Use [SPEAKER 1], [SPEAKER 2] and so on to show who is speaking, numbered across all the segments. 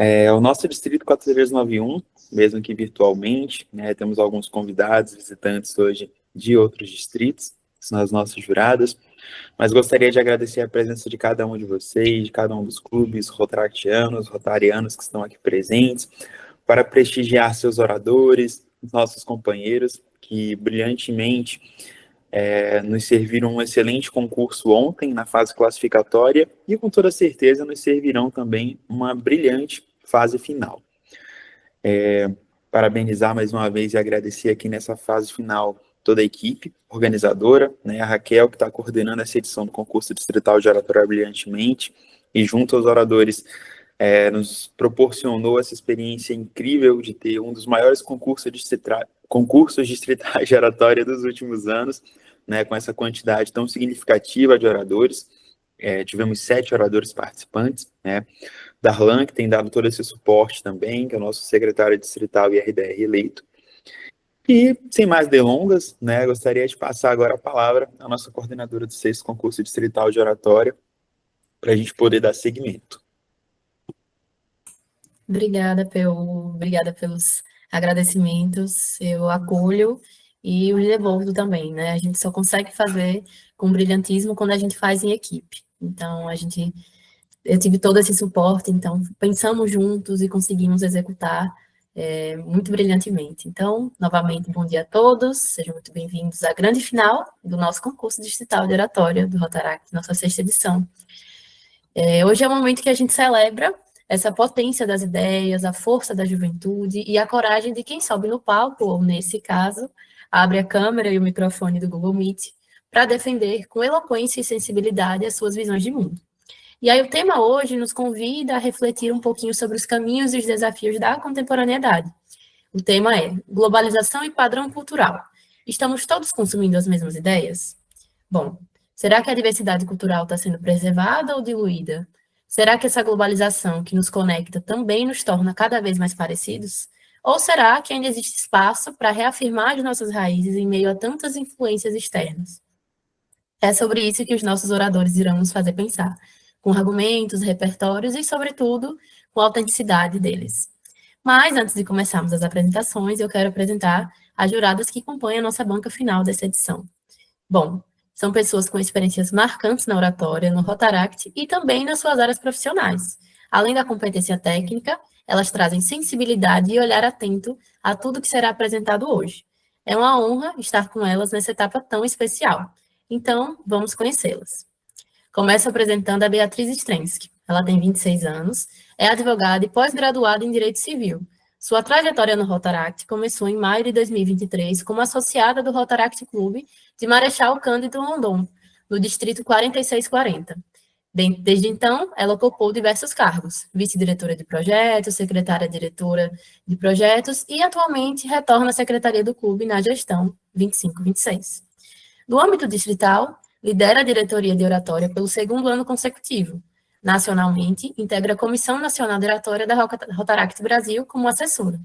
[SPEAKER 1] É o nosso Distrito 4391, mesmo que virtualmente, né, temos alguns convidados, visitantes hoje de outros distritos, que são as nossas juradas, mas gostaria de agradecer a presença de cada um de vocês, de cada um dos clubes rotaractianos, rotarianos que estão aqui presentes, para prestigiar seus oradores, nossos companheiros, que brilhantemente nos serviram um excelente concurso ontem, na fase classificatória, e com toda certeza nos servirão também uma brilhante fase final. Parabenizar mais uma vez e agradecer aqui nessa fase final toda a equipe organizadora, né, a Raquel, que está coordenando essa edição do concurso distrital de oratória brilhantemente, e junto aos oradores, nos proporcionou essa experiência incrível de ter um dos maiores concursos distritais de oratória dos últimos anos, né, com essa quantidade tão significativa de oradores. Tivemos 7 oradores participantes, né, Darlan, que tem dado todo esse suporte também, que é o nosso secretário distrital e RDR eleito. E, sem mais delongas, né, gostaria de passar agora a palavra à nossa coordenadora do 6º concurso distrital de oratória, para a gente poder dar seguimento.
[SPEAKER 2] Obrigada pelos agradecimentos, eu acolho e os devolvo também, né? A gente só consegue fazer com brilhantismo quando a gente faz em equipe. Então, eu tive todo esse suporte, então pensamos juntos e conseguimos executar muito brilhantemente. Então, novamente, bom dia a todos, sejam muito bem-vindos à grande final do nosso concurso distrital de oratória do Rotaract, nossa 6ª edição. Hoje é o momento que a gente celebra essa potência das ideias, a força da juventude e a coragem de quem sobe no palco, ou nesse caso, abre a câmera e o microfone do Google Meet, para defender com eloquência e sensibilidade as suas visões de mundo. E aí o tema hoje nos convida a refletir um pouquinho sobre os caminhos e os desafios da contemporaneidade. O tema é globalização e padrão cultural. Estamos todos consumindo as mesmas ideias? Bom, será que a diversidade cultural está sendo preservada ou diluída? Será que essa globalização que nos conecta também nos torna cada vez mais parecidos? Ou será que ainda existe espaço para reafirmar as nossas raízes em meio a tantas influências externas? É sobre isso que os nossos oradores irão nos fazer pensar, com argumentos, repertórios e, sobretudo, com a autenticidade deles. Mas, antes de começarmos as apresentações, eu quero apresentar as juradas que compõem a nossa banca final dessa edição. Bom, são pessoas com experiências marcantes na oratória, no Rotaract e também nas suas áreas profissionais. Além da competência técnica, elas trazem sensibilidade e olhar atento a tudo que será apresentado hoje. É uma honra estar com elas nessa etapa tão especial. Então, vamos conhecê-las. Começo apresentando a Beatriz Strensky. Ela tem 26 anos, é advogada e pós-graduada em Direito Civil. Sua trajetória no Rotaract começou em maio de 2023 como associada do Rotaract Clube de Marechal Cândido Rondon, no Distrito 4640. Desde então, ela ocupou diversos cargos, vice-diretora de projetos, secretária-diretora de projetos e atualmente retorna à secretaria do clube na gestão 25-26. No âmbito distrital, lidera a diretoria de oratória pelo 2º ano consecutivo. Nacionalmente, integra a Comissão Nacional de Oratória da Rotaract Brasil como assessora.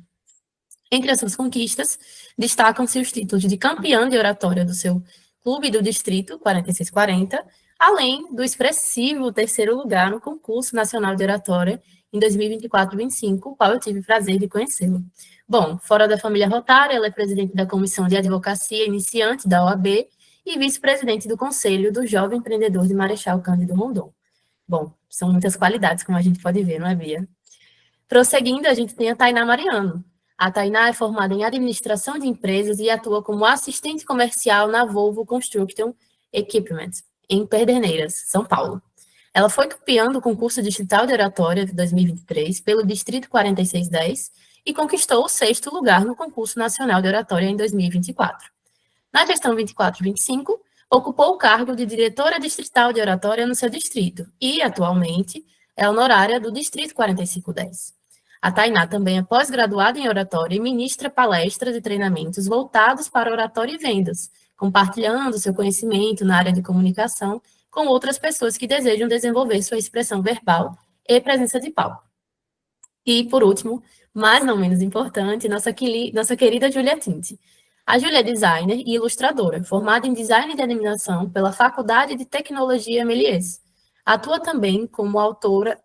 [SPEAKER 2] Entre as suas conquistas, destacam-se os títulos de campeã de oratória do seu clube do distrito, 4640, além do expressivo 3º lugar no concurso nacional de oratória em 2024-25, o qual eu tive o prazer de conhecê-lo. Bom, fora da família Rotária, ela é presidente da Comissão de Advocacia Iniciante da OAB e vice-presidente do Conselho do Jovem Empreendedor de Marechal Cândido Rondon. Bom, são muitas qualidades, como a gente pode ver, não é, Bia? Prosseguindo, a gente tem a Tainá Mariano. A Tainá é formada em administração de empresas e atua como assistente comercial na Volvo Construction Equipment, em Pederneiras, São Paulo. Ela foi campeã do concurso distrital de oratória de 2023 pelo Distrito 4610 e conquistou o 6º lugar no concurso nacional de oratória em 2024. Na gestão 24-25, ocupou o cargo de diretora distrital de oratória no seu distrito e, atualmente, é honorária do Distrito 4510. A Tainá também é pós-graduada em oratória e ministra palestras e treinamentos voltados para oratória e vendas, compartilhando seu conhecimento na área de comunicação com outras pessoas que desejam desenvolver sua expressão verbal e presença de palco. E, por último, mas não menos importante, nossa querida Júlia Tinte. A Júlia é designer e ilustradora, formada em design de animação pela Faculdade de Tecnologia Melies. Atua também como autora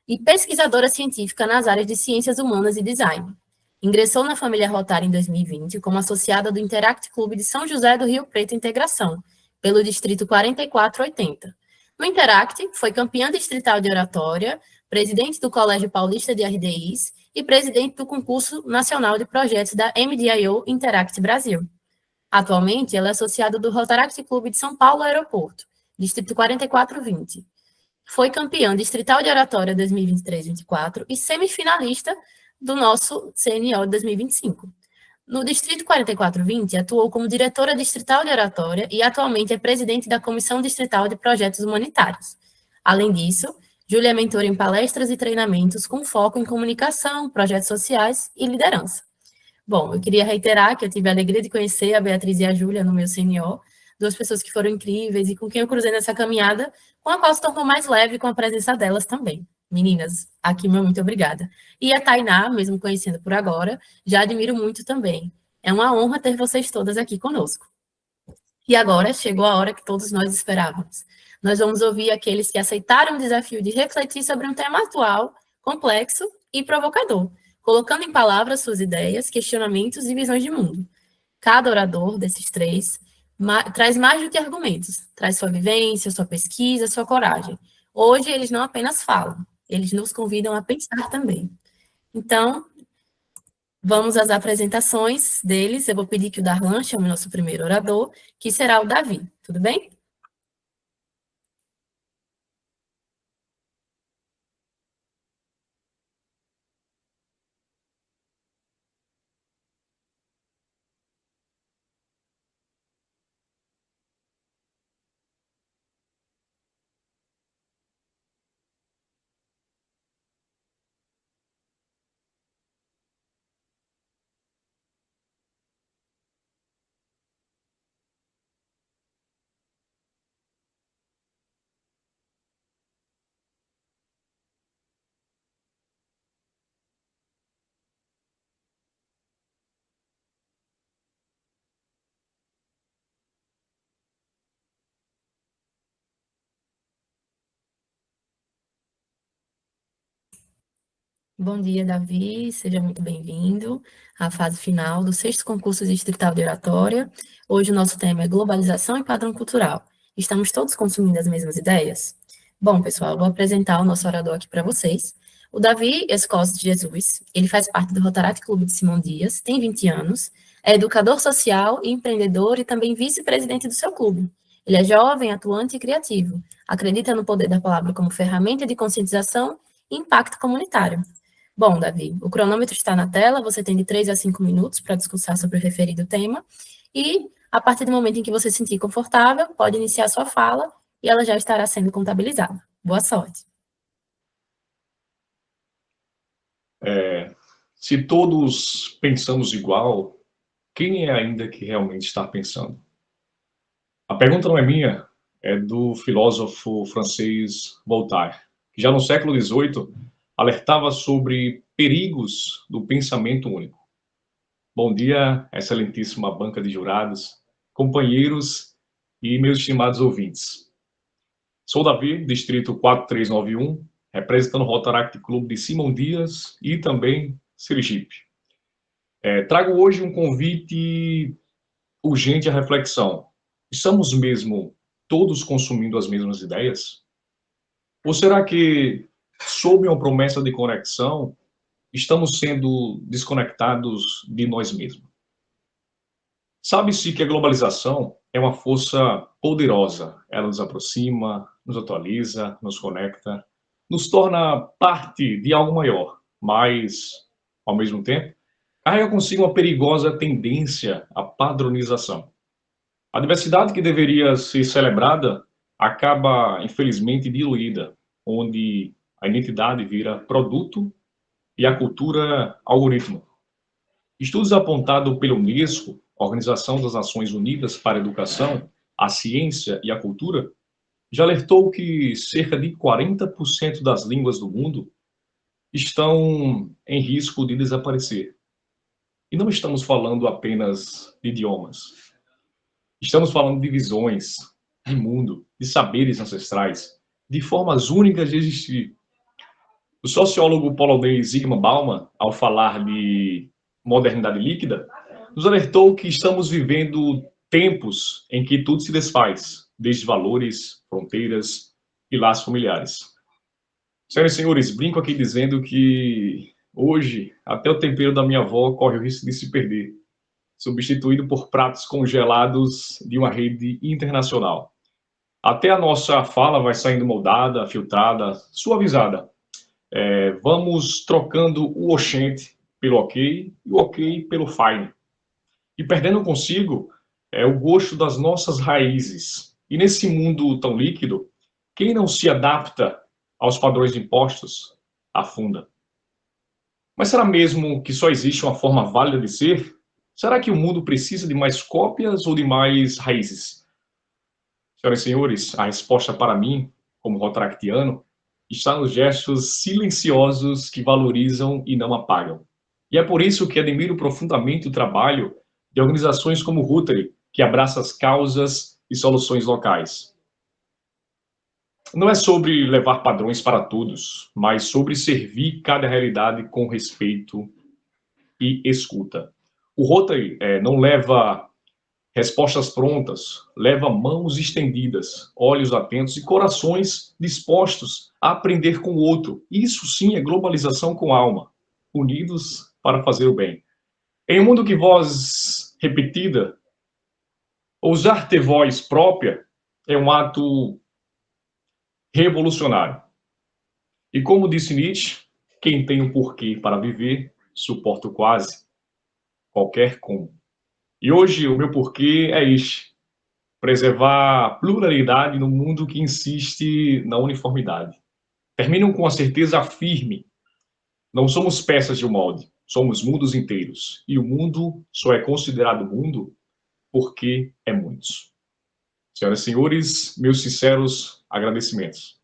[SPEAKER 2] e pesquisadora científica nas áreas de ciências humanas e design. Ingressou na família Rotary em 2020 como associada do Interact Clube de São José do Rio Preto Integração, pelo Distrito 4480. No Interact, foi campeã distrital de oratória, presidente do Colégio Paulista de RDIs e presidente do Concurso Nacional de Projetos da MDIO Interact Brasil. Atualmente, ela é associada do Rotaract Clube de São Paulo Aeroporto, Distrito 4420. Foi campeã distrital de oratória 2023-24 e semifinalista do nosso CNO 2025. No Distrito 4420, atuou como diretora distrital de oratória e atualmente é presidente da Comissão Distrital de Projetos Humanitários. Além disso, Júlia é mentora em palestras e treinamentos com foco em comunicação, projetos sociais e liderança. Bom, eu queria reiterar que eu tive a alegria de conhecer a Beatriz e a Júlia no meu CNO, duas pessoas que foram incríveis e com quem eu cruzei nessa caminhada, com a qual se tornou mais leve com a presença delas também. Meninas, aqui meu muito obrigada. E a Tainá, mesmo conhecendo por agora, já admiro muito também. É uma honra ter vocês todas aqui conosco. E agora chegou a hora que todos nós esperávamos. Nós vamos ouvir aqueles que aceitaram o desafio de refletir sobre um tema atual, complexo e provocador, colocando em palavras suas ideias, questionamentos e visões de mundo. Cada orador desses três traz mais do que argumentos, traz sua vivência, sua pesquisa, sua coragem. Hoje eles não apenas falam, eles nos convidam a pensar também. Então, vamos às apresentações deles. Eu vou pedir que o Darlan chame o nosso primeiro orador, que será o Davi. Tudo bem? Bom dia, Davi. Seja muito bem-vindo à fase final do sexto concurso distrital de oratória. Hoje o nosso tema é globalização e padrão cultural. Estamos todos consumindo as mesmas ideias? Bom, pessoal, eu vou apresentar o nosso orador aqui para vocês. O Davi Escócio de Jesus, ele faz parte do Rotaract Clube de Simão Dias, tem 20 anos, é educador social e empreendedor e também vice-presidente do seu clube. Ele é jovem, atuante e criativo. Acredita no poder da palavra como ferramenta de conscientização e impacto comunitário. Bom, Davi, o cronômetro está na tela, você tem de 3 a 5 minutos para discursar sobre o referido tema, e a partir do momento em que você se sentir confortável, pode iniciar sua fala e ela já estará sendo contabilizada. Boa sorte.
[SPEAKER 3] Se todos pensamos igual, quem é ainda que realmente está pensando? A pergunta não é minha, é do filósofo francês Voltaire, que já no século XVIII alertava sobre perigos do pensamento único. Bom dia, excelentíssima banca de jurados, companheiros e meus estimados ouvintes. Sou Davi, distrito 4391, representando o Rotaract Clube de Simão Dias e também Sergipe. Trago hoje um convite urgente à reflexão. Estamos mesmo todos consumindo as mesmas ideias? Ou será que, sob uma promessa de conexão, estamos sendo desconectados de nós mesmos? Sabe-se que a globalização é uma força poderosa. Ela nos aproxima, nos atualiza, nos conecta, nos torna parte de algo maior, mas, ao mesmo tempo, carrega consigo uma perigosa tendência à padronização. A diversidade que deveria ser celebrada acaba, infelizmente, diluída, onde a identidade vira produto e a cultura algoritmo. Estudos apontados pela Unesco, Organização das Nações Unidas para a Educação, a Ciência e a Cultura, já alertou que cerca de 40% das línguas do mundo estão em risco de desaparecer. E não estamos falando apenas de idiomas. Estamos falando de visões, de mundo, de saberes ancestrais, de formas únicas de existir. O sociólogo polonês Zygmunt Bauman, ao falar de modernidade líquida, nos alertou que estamos vivendo tempos em que tudo se desfaz, desde valores, fronteiras e laços familiares. Senhoras e senhores, brinco aqui dizendo que hoje até o tempero da minha avó corre o risco de se perder, substituído por pratos congelados de uma rede internacional. Até a nossa fala vai saindo moldada, filtrada, suavizada. Vamos trocando o oxente pelo ok e o ok pelo fine. E perdendo consigo o gosto das nossas raízes. E nesse mundo tão líquido, quem não se adapta aos padrões impostos, afunda. Mas será mesmo que só existe uma forma válida de ser? Será que o mundo precisa de mais cópias ou de mais raízes? Senhoras e senhores, a resposta para mim, como rotaractiano, está nos gestos silenciosos que valorizam e não apagam. E é por isso que admiro profundamente o trabalho de organizações como o Rotary, que abraça as causas e soluções locais. Não é sobre levar padrões para todos, mas sobre servir cada realidade com respeito e escuta. O Rotary não leva respostas prontas, leva mãos estendidas, olhos atentos e corações dispostos a aprender com o outro. Isso sim é globalização com alma, unidos para fazer o bem. Em um mundo que voz repetida, ousar ter voz própria é um ato revolucionário. E como disse Nietzsche, quem tem um porquê para viver, suporta o quase, qualquer como. E hoje o meu porquê é este: preservar a pluralidade no mundo que insiste na uniformidade. Terminam com a certeza firme: não somos peças de um molde, somos mundos inteiros. E o mundo só é considerado mundo porque é muitos. Senhoras e senhores, meus sinceros agradecimentos.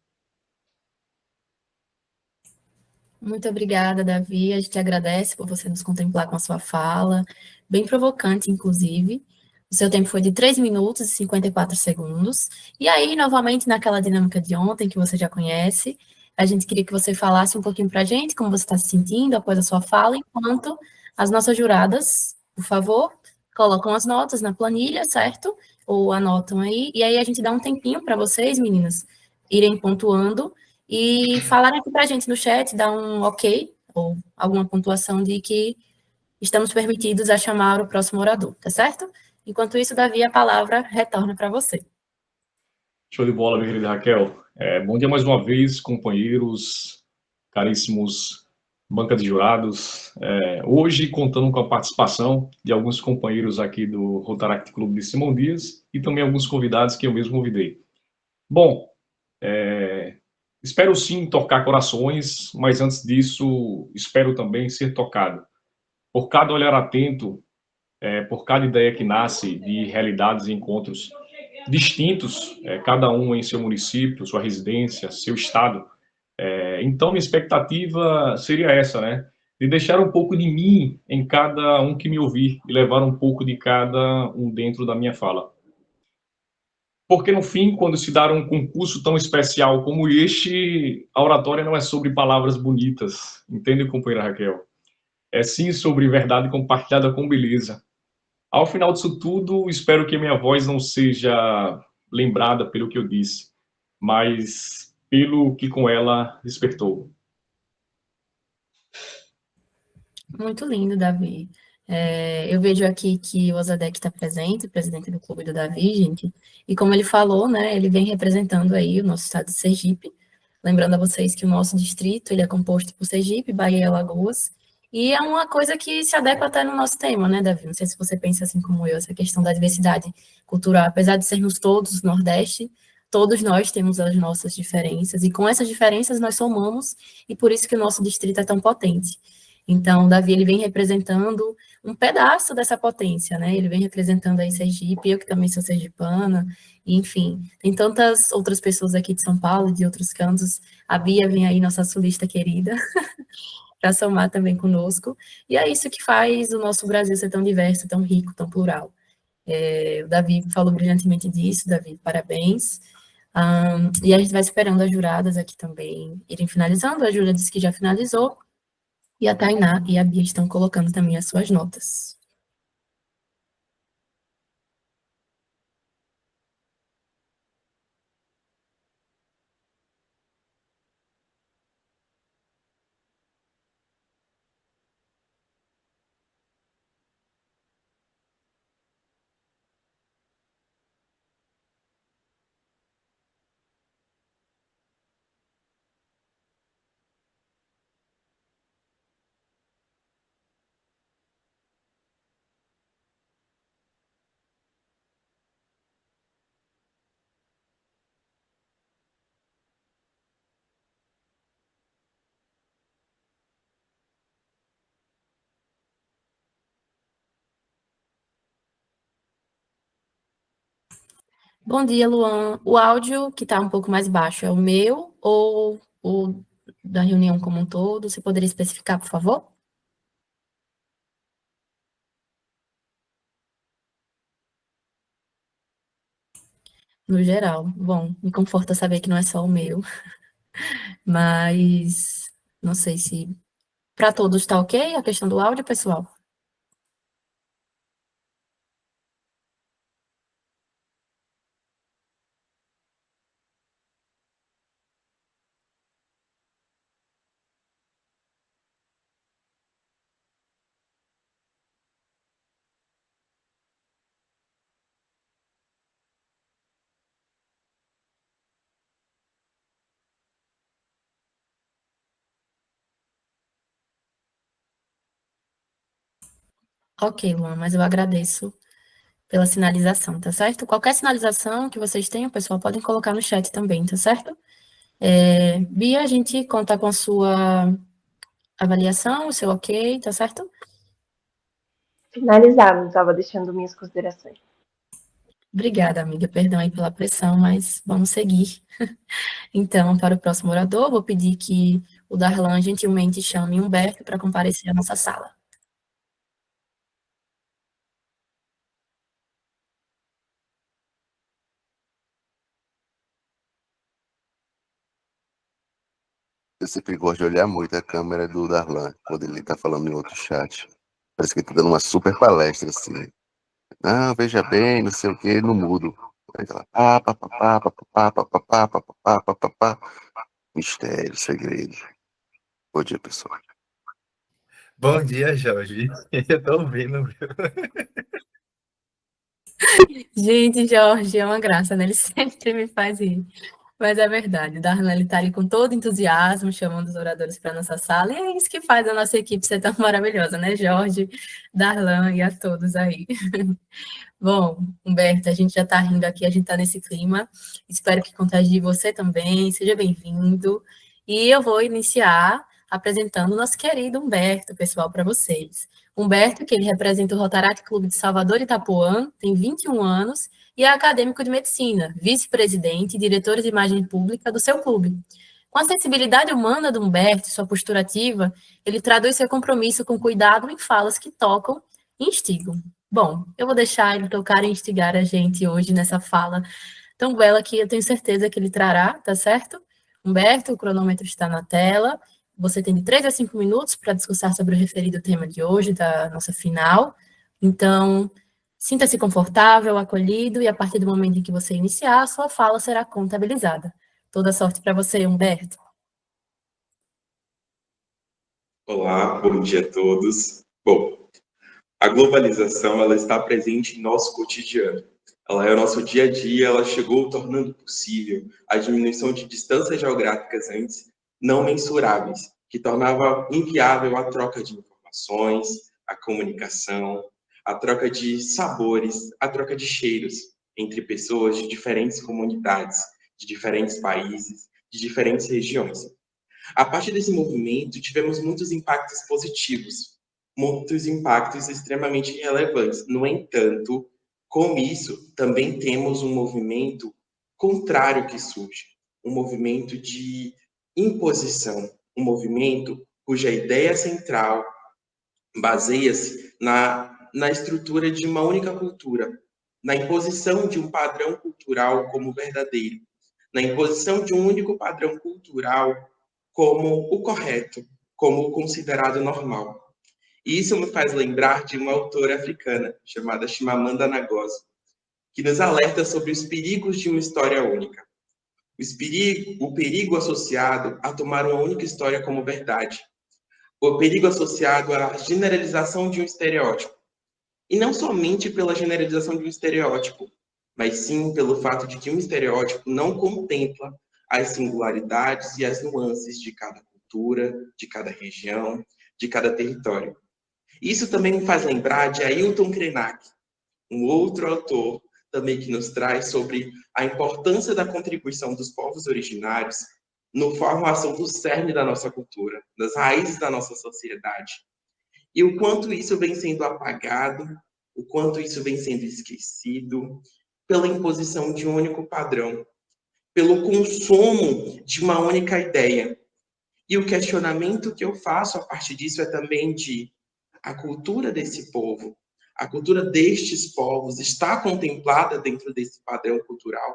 [SPEAKER 2] Muito obrigada, Davi. A gente agradece por você nos contemplar com a sua fala, bem provocante, inclusive. O seu tempo foi de 3 minutos e 54 segundos. E aí, novamente, naquela dinâmica de ontem, que você já conhece, a gente queria que você falasse um pouquinho para a gente como você está se sentindo após a sua fala, enquanto as nossas juradas, por favor, colocam as notas na planilha, certo? Ou anotam aí. E aí a gente dá um tempinho para vocês, meninas, irem pontuando e falarem aqui para a gente no chat, dar um ok, ou alguma pontuação de que estamos permitidos a chamar o próximo orador, tá certo? Enquanto isso, Davi, a palavra retorna para você.
[SPEAKER 3] Show de bola, minha querida Raquel. Bom dia mais uma vez, companheiros, caríssimos banca de jurados. Hoje, contando com a participação de alguns companheiros aqui do Rotaract Clube de Simão Dias e também alguns convidados que eu mesmo convidei. Bom, espero sim tocar corações, mas antes disso, espero também ser tocado. Por cada olhar atento, por cada ideia que nasce de realidades e encontros distintos, cada um em seu município, sua residência, seu estado. Então, minha expectativa seria essa, né? De deixar um pouco de mim em cada um que me ouvir e levar um pouco de cada um dentro da minha fala. Porque, no fim, quando se dá um concurso tão especial como este, a oratória não é sobre palavras bonitas, entende, companheira Raquel? É sim sobre verdade compartilhada com beleza. Ao final disso tudo, espero que minha voz não seja lembrada pelo que eu disse, mas pelo que com ela despertou.
[SPEAKER 2] Muito lindo, Davi. Eu vejo aqui que o Ozadek está presente, presidente do Clube do Davi, gente, e como ele falou, né, ele vem representando aí o nosso estado de Sergipe, lembrando a vocês que o nosso distrito, ele é composto por Sergipe, Bahia e Alagoas, e é uma coisa que se adequa até no nosso tema, né, Davi? Não sei se você pensa assim como eu, essa questão da diversidade cultural, apesar de sermos todos do Nordeste, todos nós temos as nossas diferenças, e com essas diferenças nós somamos, e por isso que o nosso distrito é tão potente. Então, o Davi, ele vem representando um pedaço dessa potência, né? Ele vem representando aí Sergipe, eu que também sou sergipana, enfim, tem tantas outras pessoas aqui de São Paulo, de outros cantos. A Bia vem aí, nossa sulista querida, para somar também conosco. E é isso que faz o nosso Brasil ser tão diverso, tão rico, tão plural. O Davi falou brilhantemente disso, Davi, parabéns. E a gente vai esperando as juradas aqui também irem finalizando. A Júlia disse que já finalizou, e a Tainá e a Bia estão colocando também as suas notas. Bom dia, Luan. O áudio que está um pouco mais baixo é o meu ou o da reunião como um todo? Você poderia especificar, por favor? No geral. Bom, me conforta saber que não é só o meu, mas não sei se para todos está ok a questão do áudio, pessoal? Ok, Luan, mas eu agradeço pela sinalização, tá certo? Qualquer sinalização que vocês tenham, pessoal, podem colocar no chat também, tá certo? Bia, a gente conta com a sua avaliação, o seu ok, tá certo?
[SPEAKER 4] Finalizado, estava deixando minhas considerações.
[SPEAKER 2] Obrigada, amiga. Perdão aí pela pressão, mas vamos seguir. Então, para o próximo orador, vou pedir que o Darlan gentilmente chame Humberto para comparecer à nossa sala.
[SPEAKER 5] Eu sempre gosto de olhar muito a câmera do Darlan quando ele tá falando em outro chat. Parece que ele tá dando uma super palestra, assim. Não, veja bem, não sei o que, no mudo. Aí ela, pá. Mistério, segredo. Bom dia, pessoal.
[SPEAKER 1] Bom dia, Jorge. Eu tô ouvindo.
[SPEAKER 2] Gente, Jorge, é uma graça, né? Ele sempre me faz rir. Mas é verdade, o Darlan, ele tá ali com todo entusiasmo, chamando os oradores para nossa sala, e é isso que faz a nossa equipe ser tão maravilhosa, né, Jorge, Darlan e a todos aí. Bom, Humberto, a gente já está rindo aqui, a gente está nesse clima. Espero que contagie você também. Seja bem-vindo. E eu vou iniciar apresentando o nosso querido Humberto, pessoal, para vocês. Humberto, que ele representa o Rotaract Clube de Salvador e Itapuã, tem 21 anos e é acadêmico de medicina, vice-presidente e diretor de imagem pública do seu clube. Com a sensibilidade humana do Humberto e sua postura ativa, ele traduz seu compromisso com cuidado em falas que tocam e instigam. Bom, eu vou deixar ele tocar e instigar a gente hoje nessa fala tão bela que eu tenho certeza que ele trará, tá certo? Humberto, o cronômetro está na tela. Você tem de 3 a 5 minutos para discursar sobre o referido tema de hoje, da nossa final. Então, sinta-se confortável, acolhido, e a partir do momento em que você iniciar, a sua fala será contabilizada. Toda sorte para você, Humberto.
[SPEAKER 6] Olá, bom dia a todos. Bom, a globalização ela está presente em nosso cotidiano. Ela é o nosso dia a dia, ela chegou tornando possível a diminuição de distâncias geográficas antes não mensuráveis, que tornava inviável a troca de informações, a comunicação, a troca de sabores, a troca de cheiros entre pessoas de diferentes comunidades, de diferentes países, de diferentes regiões. A partir desse movimento, tivemos muitos impactos positivos, muitos impactos extremamente relevantes. No entanto, com isso, também temos um movimento contrário que surge, um movimento de imposição, um movimento cuja ideia central baseia-se na estrutura de uma única cultura, na imposição de um padrão cultural como verdadeiro, na imposição de um único padrão cultural como o correto, como o considerado normal. E isso me faz lembrar de uma autora africana chamada Chimamanda Ngozi, que nos alerta sobre os perigos de uma história única. O perigo associado a tomar uma única história como verdade. O perigo associado à generalização de um estereótipo. E não somente pela generalização de um estereótipo, mas sim pelo fato de que um estereótipo não contempla as singularidades e as nuances de cada cultura, de cada região, de cada território. Isso também me faz lembrar de Ailton Krenak, um outro autor também que nos traz sobre a importância da contribuição dos povos originários na formação do cerne da nossa cultura, das raízes da nossa sociedade. E o quanto isso vem sendo apagado, o quanto isso vem sendo esquecido pela imposição de um único padrão, pelo consumo de uma única ideia. E o questionamento que eu faço a partir disso é também de a cultura desse povo, a cultura destes povos está contemplada dentro desse padrão cultural?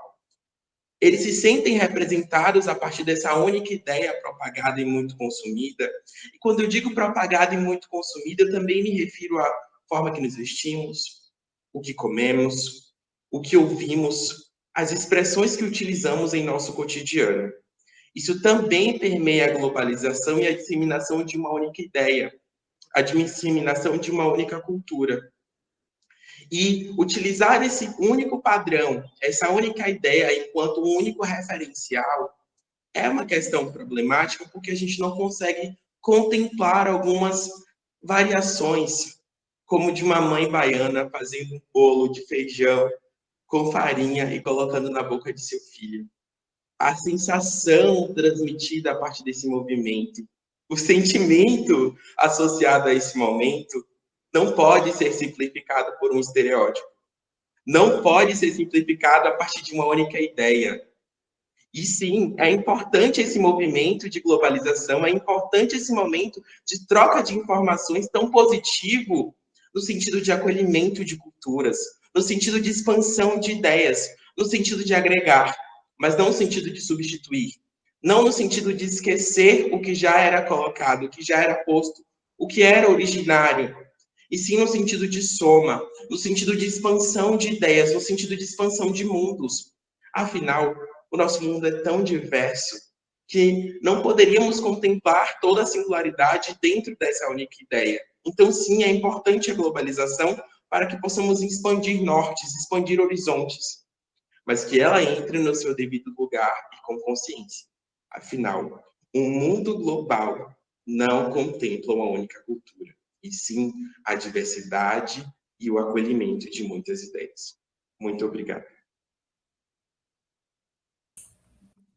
[SPEAKER 6] Eles se sentem representados a partir dessa única ideia propagada e muito consumida? E quando eu digo propagada e muito consumida, eu também me refiro à forma que nos vestimos, o que comemos, o que ouvimos, as expressões que utilizamos em nosso cotidiano. Isso também permeia a globalização e a disseminação de uma única ideia, a disseminação de uma única cultura. E utilizar esse único padrão, essa única ideia, enquanto um único referencial, é uma questão problemática, porque a gente não consegue contemplar algumas variações, como de uma mãe baiana fazendo um bolo de feijão com farinha e colocando na boca de seu filho. A sensação transmitida a partir desse movimento, o sentimento associado a esse momento, não pode ser simplificado por um estereótipo. Não pode ser simplificado a partir de uma única ideia. E sim, é importante esse movimento de globalização, é importante esse momento de troca de informações tão positivo no sentido de acolhimento de culturas, no sentido de expansão de ideias, no sentido de agregar, mas não no sentido de substituir. Não no sentido de esquecer o que já era colocado, o que já era posto, o que era originário, e sim no sentido de soma, no sentido de expansão de ideias, no sentido de expansão de mundos. Afinal, o nosso mundo é tão diverso que não poderíamos contemplar toda a singularidade dentro dessa única ideia. Então, sim, é importante a globalização para que possamos expandir nortes, expandir horizontes, mas que ela entre no seu devido lugar e com consciência. Afinal, um mundo global não contempla uma única cultura, e sim a diversidade e o acolhimento de muitas ideias. Muito obrigado.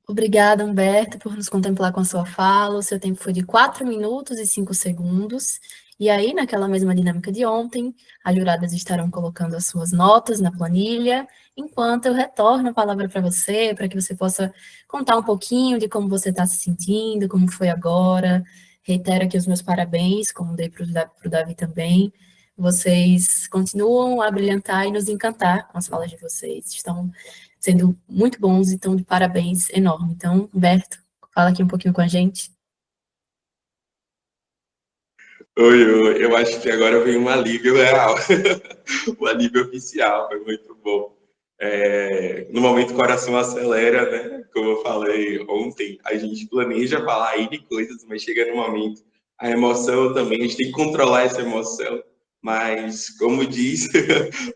[SPEAKER 2] Obrigada, Humberto, por nos contemplar com a sua fala. O seu tempo foi de 4 minutos e 5 segundos. E aí, naquela mesma dinâmica de ontem, as juradas estarão colocando as suas notas na planilha, enquanto eu retorno a palavra para você, para que você possa contar um pouquinho de como você está se sentindo, como foi agora. Reitero aqui os meus parabéns, como dei para o Davi também. Vocês continuam a brilhantar e nos encantar com as falas de vocês. Estão sendo muito bons e estão de parabéns enorme. Então, Humberto, fala aqui um pouquinho com a gente.
[SPEAKER 6] Oi, eu acho que agora vem um alívio real. O alívio oficial, foi muito bom. No momento o coração acelera, né? Como eu falei ontem, a gente planeja falar aí de coisas, mas chega no momento, a emoção também, a gente tem que controlar essa emoção. Mas, como diz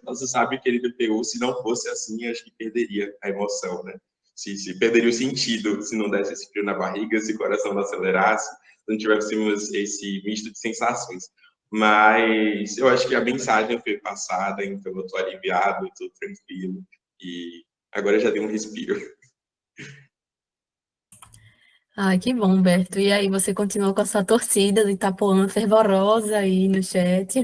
[SPEAKER 6] nosso sábio querido PU, se não fosse assim, acho que perderia a emoção, né? Se perderia o sentido, se não desse esse frio na barriga, se o coração não acelerasse, se não tivéssemos esse misto de sensações. Mas eu acho que a mensagem foi passada, então eu estou aliviado, estou tranquilo, e agora já dei um respiro.
[SPEAKER 2] Ai, que bom, Humberto. E aí, você continua com a sua torcida de Itapuã fervorosa aí no chat.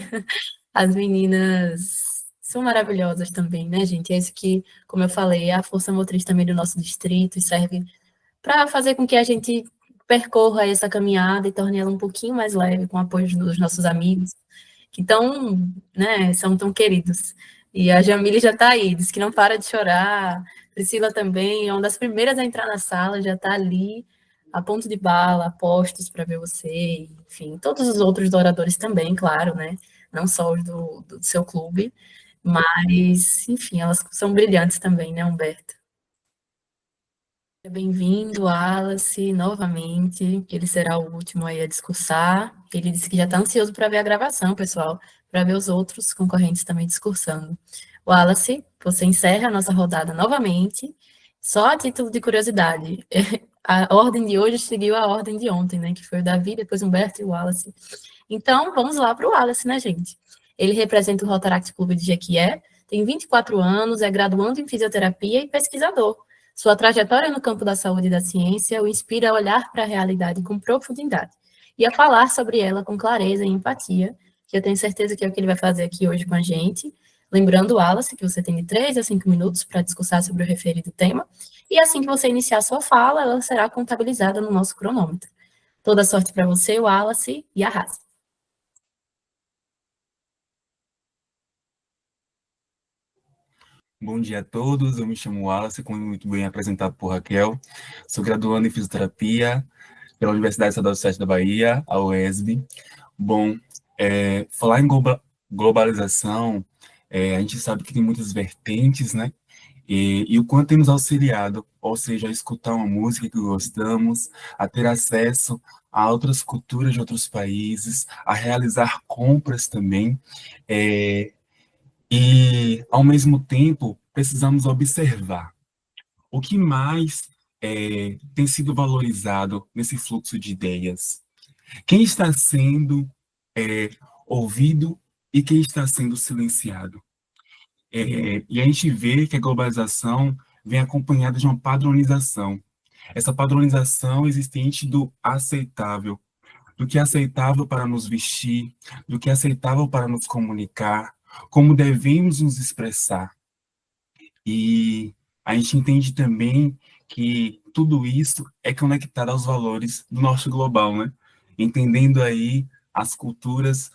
[SPEAKER 2] As meninas são maravilhosas também, né, gente? É isso que, como eu falei, é a força motriz também do nosso distrito e serve para fazer com que a gente percorra essa caminhada e torne ela um pouquinho mais leve, com o apoio dos nossos amigos, que tão, né, são tão queridos. E a Jamile já está aí, diz que não para de chorar, Priscila também é uma das primeiras a entrar na sala, já está ali a ponto de bala, a postos para ver você, enfim, todos os outros oradores também, claro, né? Não só os do seu clube, mas, enfim, elas são brilhantes também, né, Humberto? Bem-vindo, Wallace, novamente. Ele será o último aí a discursar. Ele disse que já está ansioso para ver a gravação, pessoal, para ver os outros concorrentes também discursando. Wallace, você encerra a nossa rodada novamente. Só a título de curiosidade, a ordem de hoje seguiu a ordem de ontem, né? Que foi o Davi, depois Humberto e o Wallace. Então, vamos lá para o Wallace, né, gente? Ele representa o Rotaract Clube de Jequié, tem 24 anos, é graduando em fisioterapia e pesquisador. Sua trajetória no campo da saúde e da ciência o inspira a olhar para a realidade com profundidade e a falar sobre ela com clareza e empatia, que eu tenho certeza que é o que ele vai fazer aqui hoje com a gente. Lembrando, Wallace, que você tem de 3 a 5 minutos para discursar sobre o referido tema, e assim que você iniciar sua fala, ela será contabilizada no nosso cronômetro. Toda sorte para você, Wallace, e arrase.
[SPEAKER 7] Bom dia a todos, eu me chamo Wallace, como muito bem apresentado por Raquel. Sou graduando em fisioterapia pela Universidade Estadual do Sudeste da Bahia, a UESB. Bom, falar em globalização, a gente sabe que tem muitas vertentes, né? E o quanto temos auxiliado, ou seja, a escutar uma música que gostamos, a ter acesso a outras culturas de outros países, a realizar compras também, e, ao mesmo tempo, precisamos observar o que mais tem sido valorizado nesse fluxo de ideias. Quem está sendo ouvido e quem está sendo silenciado. E a gente vê que a globalização vem acompanhada de uma padronização. Essa padronização existente do aceitável, do que é aceitável para nos vestir, do que é aceitável para nos comunicar, como devemos nos expressar. E a gente entende também que tudo isso é conectado aos valores do norte global, né? Entendendo aí as culturas,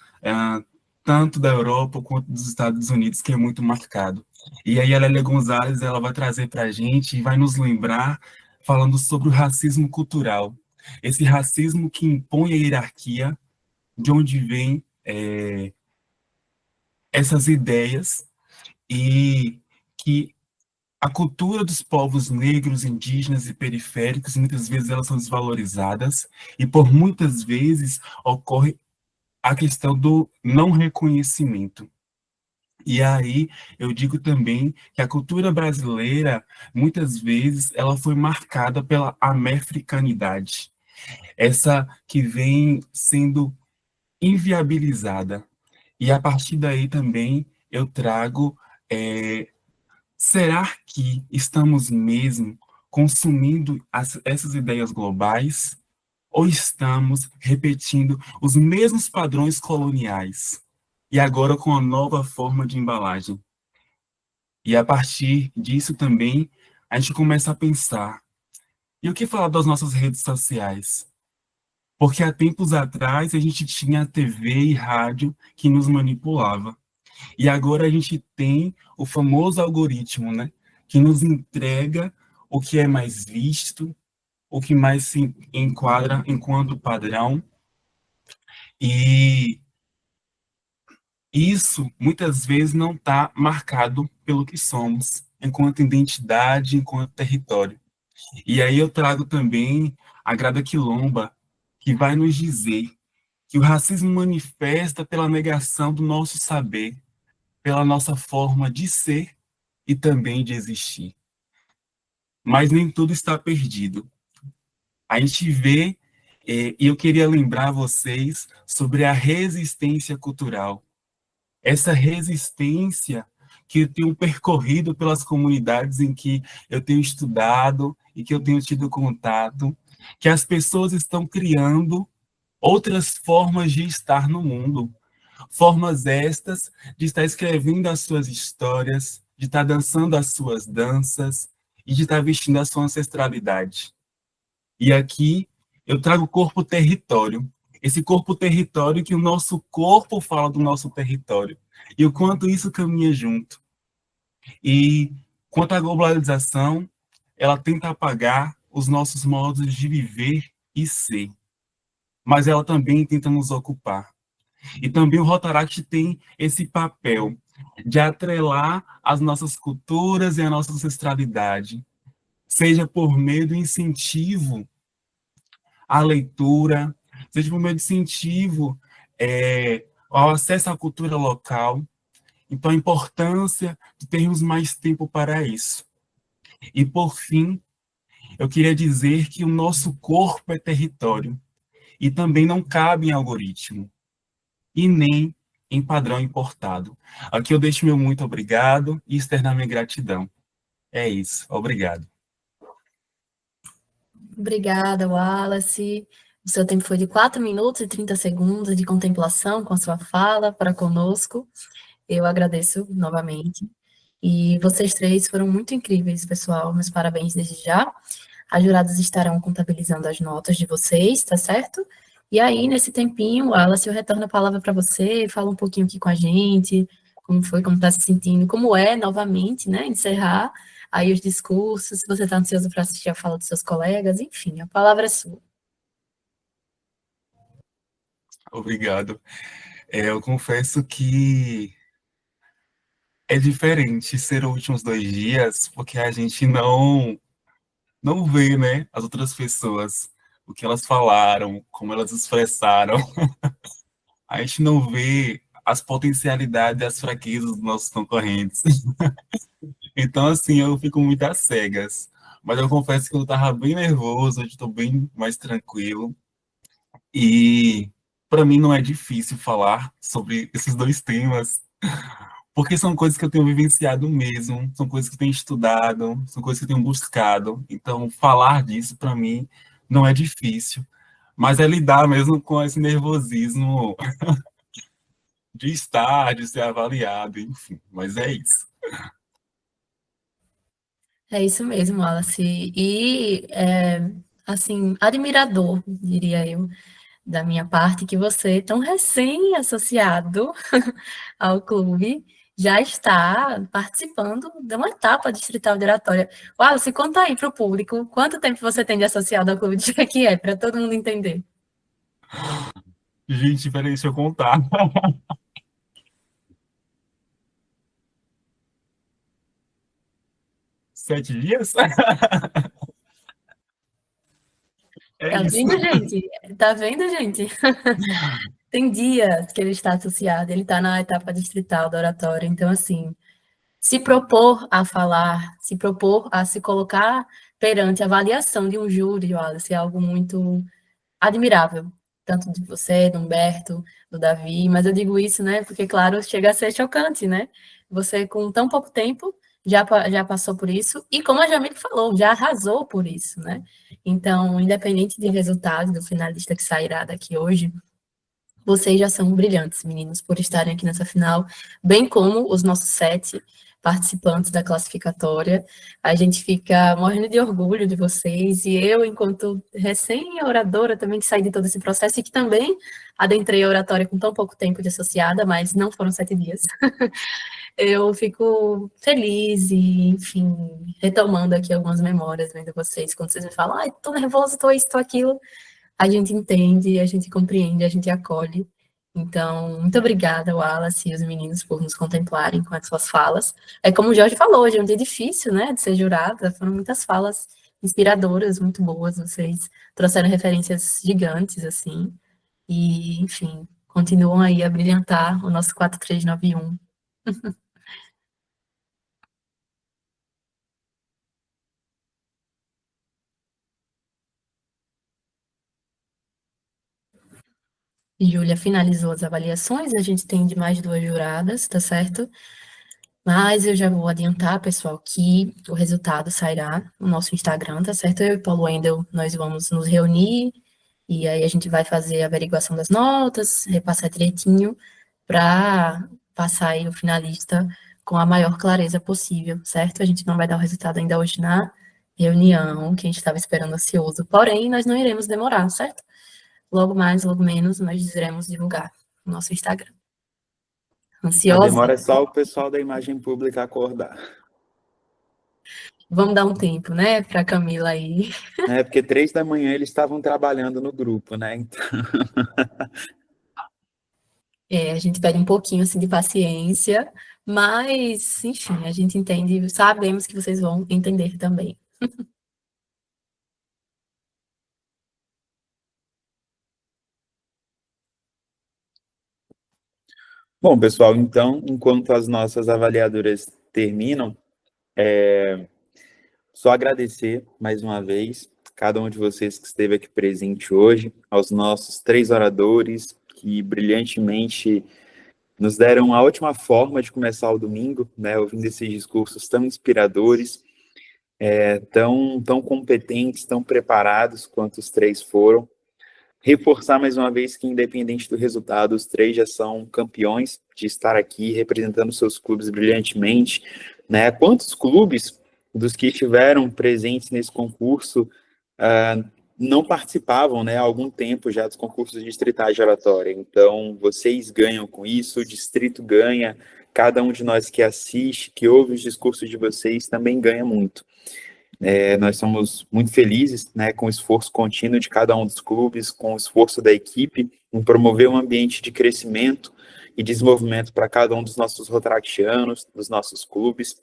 [SPEAKER 7] tanto da Europa quanto dos Estados Unidos, que é muito marcado. E aí a Lélia Gonzalez, ela vai trazer para a gente e vai nos lembrar, falando sobre o racismo cultural. Esse racismo que impõe a hierarquia, de onde vem essas ideias, e que a cultura dos povos negros, indígenas e periféricos, muitas vezes elas são desvalorizadas, e por muitas vezes ocorre a questão do não reconhecimento. E aí eu digo também que a cultura brasileira, muitas vezes, ela foi marcada pela americanidade, essa que vem sendo inviabilizada. E a partir daí também eu trago, será que estamos mesmo consumindo essas ideias globais ou estamos repetindo os mesmos padrões coloniais e agora com uma nova forma de embalagem? E a partir disso também a gente começa a pensar, e o que falar das nossas redes sociais? Porque há tempos atrás a gente tinha TV e rádio que nos manipulava. E agora a gente tem o famoso algoritmo, né? Que nos entrega o que é mais visto, o que mais se enquadra enquanto padrão. E isso, muitas vezes, não está marcado pelo que somos, enquanto identidade, enquanto território. E aí eu trago também a Grada Quilomba, que vai nos dizer que o racismo manifesta pela negação do nosso saber, pela nossa forma de ser e também de existir. Mas nem tudo está perdido. A gente vê, e eu queria lembrar vocês sobre a resistência cultural. Essa resistência que eu tenho percorrido pelas comunidades em que eu tenho estudado e que eu tenho tido contato, que as pessoas estão criando outras formas de estar no mundo. Formas estas de estar escrevendo as suas histórias, de estar dançando as suas danças e de estar vestindo a sua ancestralidade. E aqui eu trago o corpo território. Esse corpo território que o nosso corpo fala do nosso território. E o quanto isso caminha junto. E Quanto à globalização, ela tenta apagar os nossos modos de viver e ser, mas ela também tenta nos ocupar. E também o Rotaract tem esse papel de atrelar as nossas culturas e a nossa ancestralidade, seja por meio do incentivo à leitura, seja por meio do incentivo ao acesso à cultura local. Então, a importância de termos mais tempo para isso. E, por fim, eu queria dizer que o nosso corpo é território e também não cabe em algoritmo e nem em padrão importado. Aqui eu deixo meu muito obrigado e externar minha gratidão. É isso, obrigado.
[SPEAKER 2] Obrigada, Wallace. O seu tempo foi de 4 minutos e 30 segundos de contemplação com a sua fala para conosco. Eu agradeço novamente. E vocês três foram muito incríveis, pessoal. Meus parabéns desde já. As juradas estarão contabilizando as notas de vocês, tá certo? E aí, nesse tempinho, Wallace, eu retorno a palavra para você, fala um pouquinho aqui com a gente, como foi, como está se sentindo, como é, novamente, né, encerrar aí os discursos, se você está ansioso para assistir a fala dos seus colegas, enfim, a palavra é sua.
[SPEAKER 7] Obrigado. Eu confesso que é diferente ser os últimos 2 dias, porque a gente não vê, né, as outras pessoas, o que elas falaram, como elas expressaram. A gente não vê as potencialidades e as fraquezas dos nossos concorrentes. Então, assim, eu fico muito às cegas. Mas eu confesso que eu estava bem nervoso, hoje estou bem mais tranquilo. E para mim não é difícil falar sobre esses 2 temas, porque são coisas que eu tenho vivenciado mesmo, são coisas que eu tenho estudado, são coisas que eu tenho buscado. Então, falar disso para mim não é difícil, mas é lidar mesmo com esse nervosismo de estar, de ser avaliado, enfim. Mas é isso.
[SPEAKER 2] É isso mesmo, Wallace. E, assim, admirador, diria eu, da minha parte, que você, tão recém-associado ao clube, já está participando de uma etapa distrital de oratória. Wallace, conta aí para o público, quanto tempo você tem de associado ao clube de Jequié, para todo mundo entender.
[SPEAKER 7] Gente, peraí, deixa eu contar. 7 dias? É
[SPEAKER 2] Tá
[SPEAKER 7] isso.
[SPEAKER 2] vendo, gente? Tá vendo, gente? Tem dias que ele está associado, ele está na etapa distrital da oratória, então, assim, se propor a falar, se propor a se colocar perante a avaliação de um júri, Wallace, é algo muito admirável, tanto de você, do Humberto, do Davi, mas eu digo isso, né, porque, claro, chega a ser chocante, né? Você, com tão pouco tempo, já passou por isso, e como a Jamile falou, já arrasou por isso, né? Então, independente de resultado do finalista que sairá daqui hoje, vocês já são brilhantes, meninos, por estarem aqui nessa final, bem como os nossos 7 participantes da classificatória. A gente fica morrendo de orgulho de vocês, e eu, enquanto recém-oradora, também que saí de todo esse processo, e que também adentrei a oratória com tão pouco tempo de associada, mas não foram 7 dias. Eu fico feliz e, enfim, retomando aqui algumas memórias, vendo vocês, quando vocês me falam, ai, tô nervoso, tô isso, tô aquilo, a gente entende, a gente compreende, a gente acolhe. Então, muito obrigada, Wallace e os meninos, por nos contemplarem com as suas falas. É como o Jorge falou, hoje é um dia difícil, né, de ser jurada, foram muitas falas inspiradoras, muito boas, vocês trouxeram referências gigantes, assim, e, enfim, continuam aí a brilhantar o nosso 4391. Júlia finalizou as avaliações, a gente tem de mais 2 juradas, tá certo? Mas eu já vou adiantar, pessoal, que o resultado sairá no nosso Instagram, tá certo? Eu e Paulo Wendel, nós vamos nos reunir, e aí a gente vai fazer a averiguação das notas, repassar direitinho, para passar aí o finalista com a maior clareza possível, certo? A gente não vai dar o resultado ainda hoje na reunião, que a gente estava esperando ansioso, porém, nós não iremos demorar, certo? Logo mais, logo menos, nós iremos divulgar no nosso Instagram.
[SPEAKER 1] A
[SPEAKER 2] Ansiosa?
[SPEAKER 1] demora é só o pessoal da imagem pública acordar.
[SPEAKER 2] vamos dar um tempo, né, para Camila aí.
[SPEAKER 1] Né? Porque 3 da manhã eles estavam trabalhando no grupo, né? Então,
[SPEAKER 2] A gente pede um pouquinho assim de paciência, mas, enfim, a gente entende, sabemos que vocês vão entender também.
[SPEAKER 1] bom, pessoal, então, enquanto as nossas avaliadoras terminam, só agradecer mais uma vez cada um de vocês que esteve aqui presente hoje, aos nossos 3 oradores que brilhantemente nos deram a ótima forma de começar o domingo, né, ouvindo esses discursos tão inspiradores, tão competentes, tão preparados quanto os 3 foram. Reforçar mais uma vez que, independente do resultado, os 3 já são campeões de estar aqui representando seus clubes brilhantemente, né? Quantos clubes dos que estiveram presentes nesse concurso não participavam, né, há algum tempo já dos concursos distritais de oratória? Então, vocês ganham com isso, o distrito ganha, cada um de nós que assiste, que ouve os discursos de vocês, também ganha muito. Nós somos muito felizes, né, com o esforço contínuo de cada um dos clubes, com o esforço da equipe em promover um ambiente de crescimento e desenvolvimento para cada um dos nossos rotaractianos, dos nossos clubes,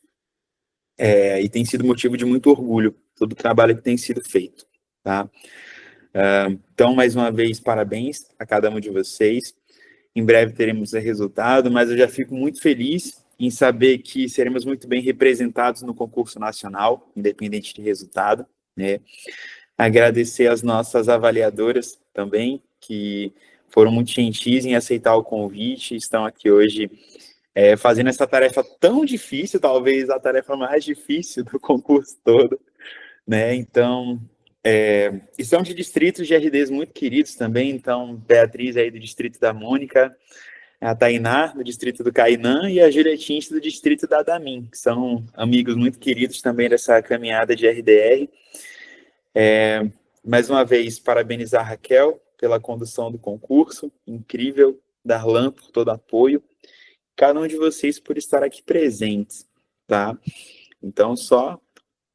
[SPEAKER 1] e tem sido motivo de muito orgulho todo o trabalho que tem sido feito, tá? Então, mais uma vez, parabéns a cada um de vocês. Em breve teremos o resultado, mas eu já fico muito feliz em saber que seremos muito bem representados no concurso nacional, independente de resultado, né? Agradecer às nossas avaliadoras também, que foram muito gentis em aceitar o convite, estão aqui hoje fazendo essa tarefa tão difícil, talvez a tarefa mais difícil do concurso todo, né? Então, e são de distritos de RDs muito queridos também, então, Beatriz aí do distrito da Mônica, a Tainá, do distrito do Cainã, e a Julietins, do distrito da Damin, que são amigos muito queridos também dessa caminhada de RDR. Mais uma vez, parabenizar a Raquel pela condução do concurso, incrível, Darlan por todo o apoio, cada um de vocês por estar aqui presentes, tá? Então, só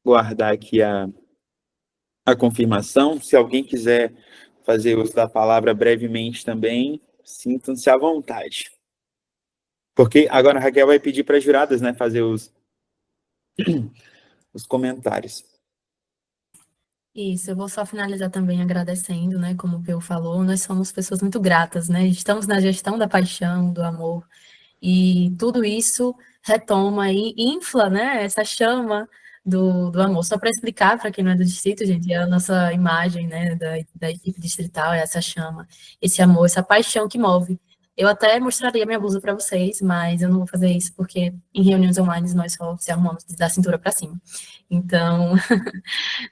[SPEAKER 1] guardar aqui a confirmação. Se alguém quiser fazer uso da palavra brevemente também, sintam-se à vontade. Porque agora a Raquel vai pedir para as juradas, né, fazer os comentários.
[SPEAKER 2] Isso, eu vou só finalizar também agradecendo, né, como o Peu falou, nós somos pessoas muito gratas, né, estamos na gestão da paixão, do amor, e tudo isso retoma e infla, né, essa chama do amor. Só para explicar, para quem não é do distrito, gente, é a nossa imagem, né, da equipe distrital, é essa chama, esse amor, essa paixão que move. Eu até mostraria minha blusa para vocês, mas eu não vou fazer isso, porque em reuniões online nós só se arrumamos da cintura para cima. Então,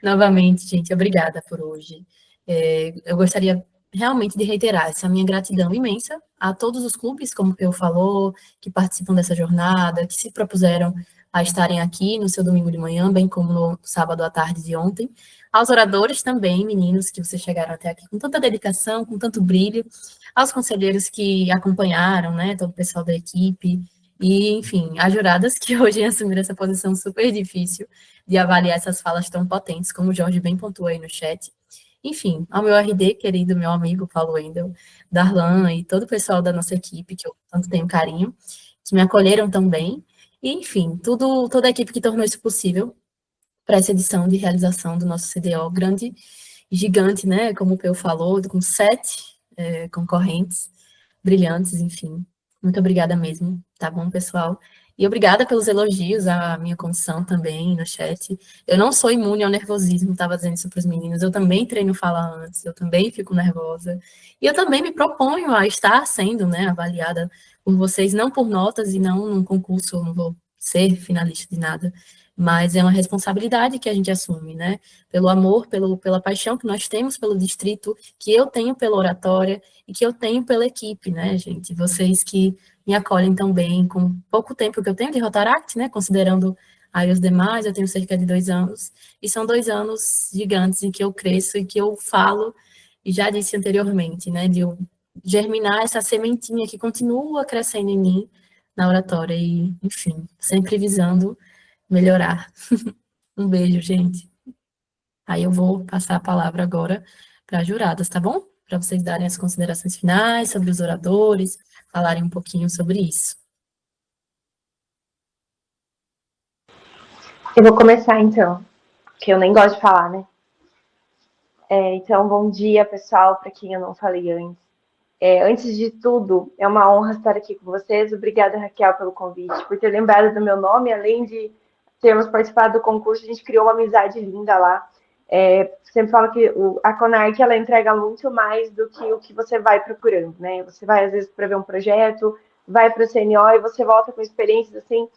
[SPEAKER 2] novamente, gente, obrigada por hoje. Eu gostaria realmente de reiterar essa minha gratidão imensa a todos os clubes, como o Peu falou, que participam dessa jornada, que se propuseram a estarem aqui no seu domingo de manhã, bem como no sábado à tarde de ontem. Aos oradores também, meninos, que vocês chegaram até aqui com tanta dedicação, com tanto brilho. Aos conselheiros que acompanharam, né, todo o pessoal da equipe. E, enfim, as juradas que hoje assumiram essa posição super difícil de avaliar essas falas tão potentes, como o Jorge bem pontuou aí no chat. Enfim, ao meu RD, querido, meu amigo Paulo Wendel, Darlan e todo o pessoal da nossa equipe, que eu tanto tenho carinho, que me acolheram também. E, enfim, toda a equipe que tornou isso possível para essa edição de realização do nosso CDO grande, gigante, né? Como o Peu falou, com 7 concorrentes brilhantes, enfim. Muito obrigada mesmo, tá bom, pessoal? E obrigada pelos elogios à minha condição também no chat. Eu não sou imune ao nervosismo, estava dizendo isso para os meninos. Eu também treino fala antes, eu também fico nervosa. E eu também me proponho a estar sendo, né, avaliada por vocês, não por notas e não num concurso, eu não vou ser finalista de nada, mas é uma responsabilidade que a gente assume, né? Pelo amor, pela paixão que nós temos pelo distrito, que eu tenho pela oratória e que eu tenho pela equipe, né, gente? Vocês que me acolhem tão bem, com pouco tempo que eu tenho de Rotaract, né, considerando aí os demais, eu tenho cerca de 2 anos, e são 2 anos gigantes em que eu cresço e que eu falo, e já disse anteriormente, né, de eu germinar essa sementinha que continua crescendo em mim na oratória, e, enfim, sempre visando melhorar. Um beijo, gente. Aí eu vou passar a palavra agora para as juradas, tá bom? Para vocês darem as considerações finais sobre os oradores, falarem um pouquinho sobre isso.
[SPEAKER 4] Eu vou começar então, que eu nem gosto de falar, né? Então, bom dia, pessoal, para quem eu não falei antes. Antes de tudo, é uma honra estar aqui com vocês. Obrigada, Raquel, pelo convite, por ter lembrado do meu nome. Além de termos participado do concurso, a gente criou uma amizade linda lá. Sempre falo que a Conarc, ela entrega muito mais do que o que você vai procurando, né? Você vai, às vezes, para ver um projeto, vai para o CNO e você volta com experiências, assim,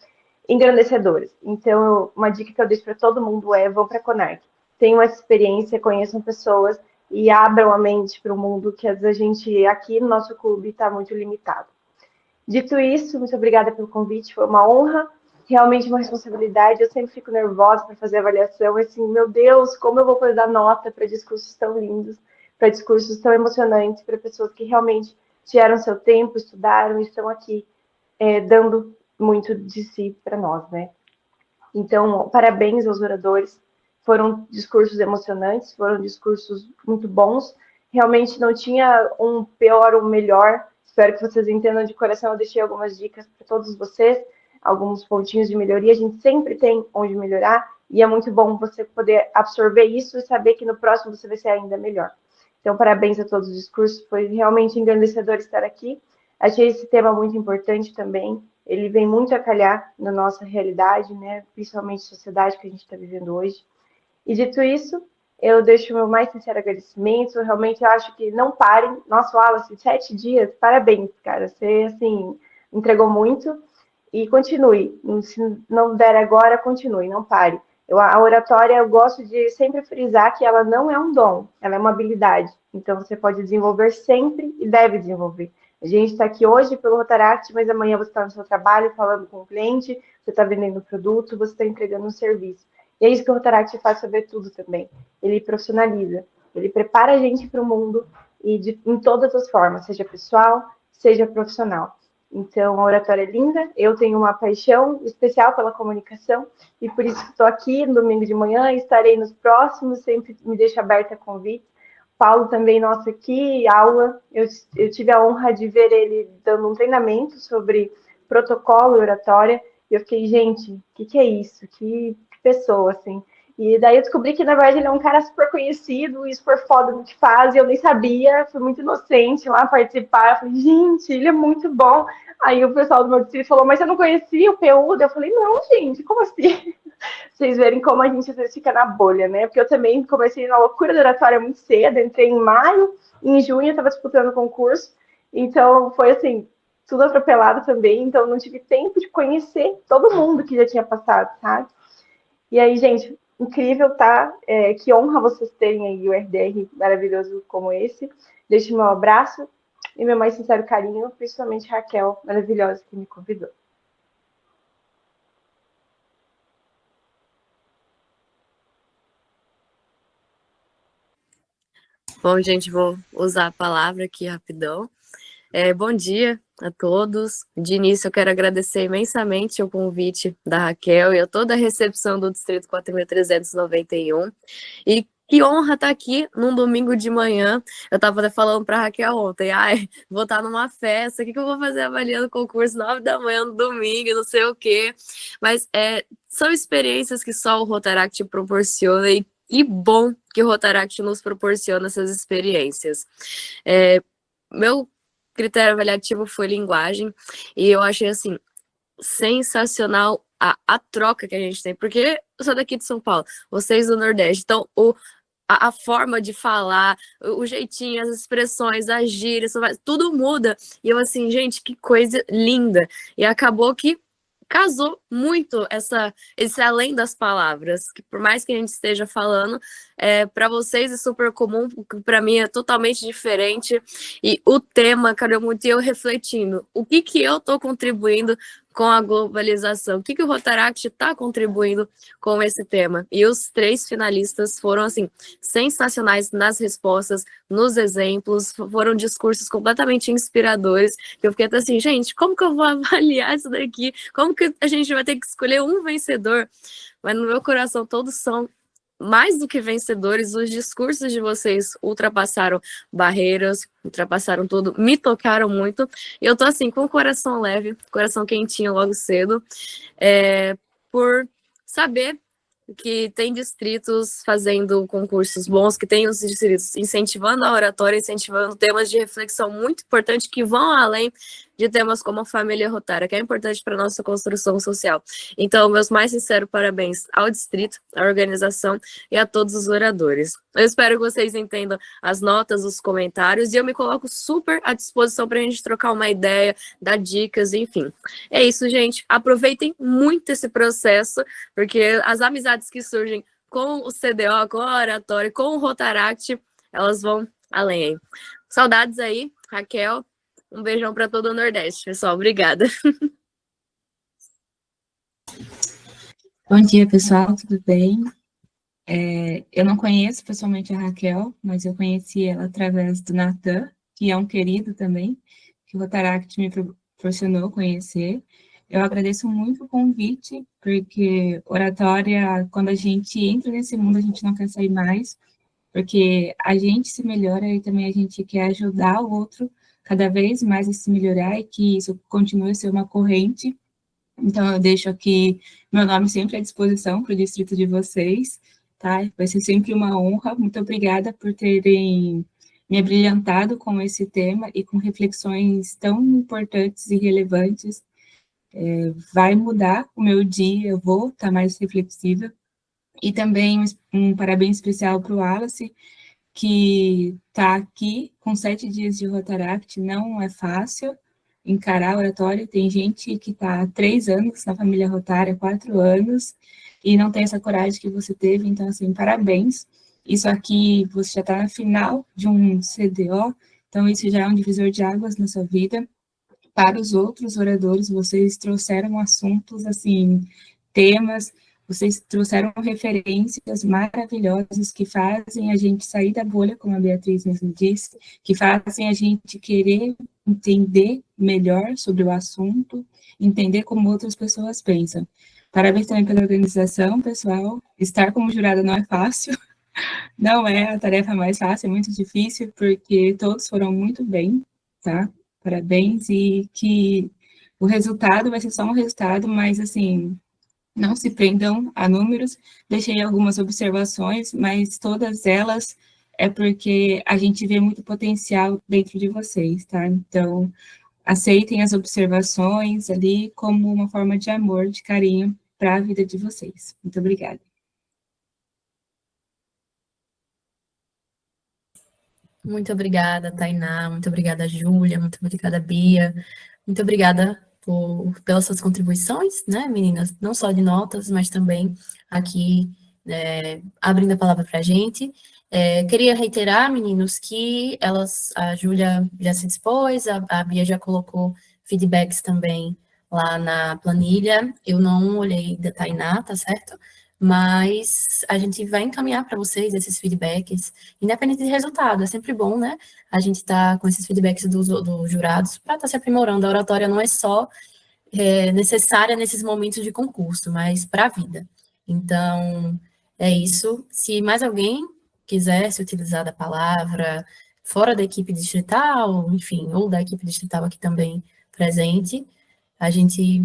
[SPEAKER 4] engrandecedoras. Então, uma dica que eu deixo para todo mundo é: vão para a Conarc. Tenham essa experiência, conheçam pessoas e abram a mente para o mundo, que às vezes a gente, aqui no nosso clube, está muito limitado. Dito isso, muito obrigada pelo convite, foi uma honra, realmente uma responsabilidade. Eu sempre fico nervosa para fazer avaliação, assim, meu Deus, como eu vou poder dar nota para discursos tão lindos, para discursos tão emocionantes, para pessoas que realmente tiraram seu tempo, estudaram e estão aqui dando muito de si para nós, né? Então, parabéns aos oradores. Foram discursos emocionantes, foram discursos muito bons. Realmente não tinha um pior ou melhor. Espero que vocês entendam de coração. Eu deixei algumas dicas para todos vocês, alguns pontinhos de melhoria. A gente sempre tem onde melhorar e é muito bom você poder absorver isso e saber que no próximo você vai ser ainda melhor. Então, parabéns a todos os discursos. Foi realmente engrandecedor estar aqui. Achei esse tema muito importante também. Ele vem muito a calhar na nossa realidade, né? Principalmente a sociedade que a gente está vivendo hoje. E dito isso, eu deixo o meu mais sincero agradecimento. Realmente, eu acho que não parem. Nossa, Wallace, 7 dias, parabéns, cara. Você, assim, entregou muito. E continue. Se não der agora, continue, não pare. A oratória, eu gosto de sempre frisar que ela não é um dom, ela é uma habilidade. Então, você pode desenvolver sempre e deve desenvolver. A gente está aqui hoje pelo Rotaract, mas amanhã você está no seu trabalho, falando com o cliente, você está vendendo um produto, você está entregando um serviço. E é isso que o Rotaract faz sobre tudo também. Ele profissionaliza, ele prepara a gente para o mundo e em todas as formas, seja pessoal, seja profissional. Então, a oratória é linda, eu tenho uma paixão especial pela comunicação e por isso estou aqui no domingo de manhã, estarei nos próximos, sempre me deixo aberta a convite. Paulo também, nossa, que aula, eu tive a honra de ver ele dando um treinamento sobre protocolo e oratória, e eu fiquei, gente, o que é isso? Que pessoa, assim. E daí eu descobri que, na verdade, ele é um cara super conhecido e super foda no que faz, e eu nem sabia, fui muito inocente lá participar. Eu falei, gente, ele é muito bom. Aí o pessoal do meu distrito falou, mas você não conhecia o PU? Eu falei, não, gente, como assim? Vocês verem como a gente às vezes fica na bolha, né? Porque eu também comecei na loucura da oratória muito cedo, entrei em maio, e em junho eu estava disputando o concurso, então foi assim, tudo atropelado também, então não tive tempo de conhecer todo mundo que já tinha passado, sabe? E aí, gente, incrível, tá? Que honra vocês terem aí o RDR maravilhoso como esse. Deixo meu abraço e meu mais sincero carinho, principalmente Raquel, maravilhosa, que me convidou.
[SPEAKER 8] Bom, gente, vou usar a palavra aqui rapidão. Bom dia a todos. De início, eu quero agradecer imensamente o convite da Raquel e a toda a recepção do Distrito 4.391. E que honra estar aqui num domingo de manhã. Eu estava até falando para a Raquel ontem, vou estar numa festa, o que eu vou fazer avaliando o concurso 9 da manhã no domingo, não sei o quê. Mas são experiências que só o Rotaract proporciona e que bom que o Rotaract nos proporciona essas experiências. Meu critério avaliativo foi linguagem, e eu achei, assim, sensacional a troca que a gente tem, porque eu sou daqui de São Paulo, vocês do Nordeste, então a forma de falar, o jeitinho, as expressões, as gírias, tudo muda, e eu assim, gente, que coisa linda, e acabou que casou muito esse além das palavras, que por mais que a gente esteja falando, para vocês é super comum, para mim é totalmente diferente, e o tema, cara, muito eu refletindo, o que eu estou contribuindo com a globalização? O que o Rotaract está contribuindo com esse tema? E os 3 finalistas foram, assim, sensacionais nas respostas, nos exemplos, foram discursos completamente inspiradores. Eu fiquei até assim, gente, como que eu vou avaliar isso daqui? Como que a gente vai ter que escolher um vencedor? Mas no meu coração todos são mais do que vencedores. Os discursos de vocês ultrapassaram barreiras, ultrapassaram tudo, me tocaram muito. E eu tô assim, com o coração leve, coração quentinho logo cedo, por saber que tem distritos fazendo concursos bons, que tem os distritos incentivando a oratória, incentivando temas de reflexão muito importantes que vão além de temas como a família rotária, que é importante para a nossa construção social. Então, meus mais sinceros parabéns ao distrito, à organização e a todos os oradores. Eu espero que vocês entendam as notas, os comentários, e eu me coloco super à disposição para a gente trocar uma ideia, dar dicas, enfim. É isso, gente. Aproveitem muito esse processo, porque as amizades que surgem com o CDO, com a oratória, com o Rotaract, elas vão além. Saudades aí, Raquel. Um beijão para todo o Nordeste, pessoal. Obrigada.
[SPEAKER 9] Bom dia, pessoal. Tudo bem? Eu não conheço pessoalmente a Raquel, mas eu conheci ela através do Natan, que é um querido também, que o Rotaract me proporcionou conhecer. Eu agradeço muito o convite, porque oratória, quando a gente entra nesse mundo, a gente não quer sair mais, porque a gente se melhora e também a gente quer ajudar o outro cada vez mais a se melhorar e que isso continue a ser uma corrente. Então, eu deixo aqui meu nome sempre à disposição para o distrito de vocês, tá? Vai ser sempre uma honra. Muito obrigada por terem me abrilhantado com esse tema e com reflexões tão importantes e relevantes. Vai mudar o meu dia, eu vou estar mais reflexiva. E também um parabéns especial para o Wallace, que está aqui com 7 dias de Rotaract. Não é fácil encarar a oratória. Tem gente que está há 3 anos na família Rotária, 4 anos, e não tem essa coragem que você teve. Então, assim, parabéns. Isso aqui, você já está na final de um CDO, então isso já é um divisor de águas na sua vida. Para os outros oradores, vocês trouxeram assuntos, assim, temas, vocês trouxeram referências maravilhosas que fazem a gente sair da bolha, como a Beatriz mesmo disse, que fazem a gente querer entender melhor sobre o assunto, entender como outras pessoas pensam. Parabéns também pela organização, pessoal. Estar como jurada não é fácil, não é a tarefa mais fácil, é muito difícil, porque todos foram muito bem, tá? Parabéns, e que o resultado vai ser só um resultado, mas, assim, não se prendam a números. Deixei algumas observações, mas todas elas é porque a gente vê muito potencial dentro de vocês, tá? Então, aceitem as observações ali como uma forma de amor, de carinho para a vida de vocês. Muito obrigada.
[SPEAKER 2] Muito obrigada, Tainá. Muito obrigada, Júlia. Muito obrigada, Bia. Muito obrigada pelas suas contribuições, né, meninas? Não só de notas, mas também aqui abrindo a palavra para a gente. Queria reiterar, meninos, que a Júlia já se dispôs, a Bia já colocou feedbacks também lá na planilha. Eu não olhei da Tainá, tá certo? Mas a gente vai encaminhar para vocês esses feedbacks, independente de resultado. É sempre bom, né? A gente tá com esses feedbacks dos jurados para estar se aprimorando. A oratória não é só necessária nesses momentos de concurso, mas para a vida. Então, é isso. Se mais alguém quiser se utilizar da palavra fora da equipe distrital, enfim, ou da equipe distrital aqui também presente, a gente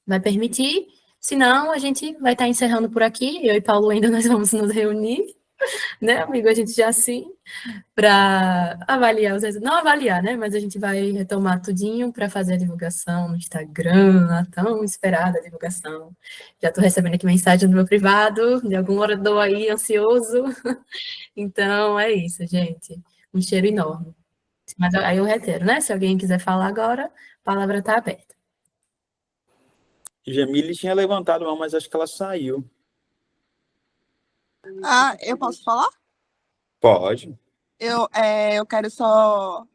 [SPEAKER 2] vai permitir. Senão, a gente vai estar encerrando por aqui. Eu e Paulo ainda nós vamos nos reunir, né, amigo? A gente já sim, para avaliar os resultados. Não avaliar, né? Mas a gente vai retomar tudinho para fazer a divulgação no Instagram, a tão esperada divulgação. Já estou recebendo aqui mensagem no meu privado, de algum orador aí ansioso. Então, é isso, gente. Um cheiro enorme. Mas aí eu reitero, né? Se alguém quiser falar agora, a palavra está aberta.
[SPEAKER 1] Jamile tinha levantado a mão, mas acho que ela saiu.
[SPEAKER 10] Eu posso falar?
[SPEAKER 1] Pode.
[SPEAKER 10] Eu quero só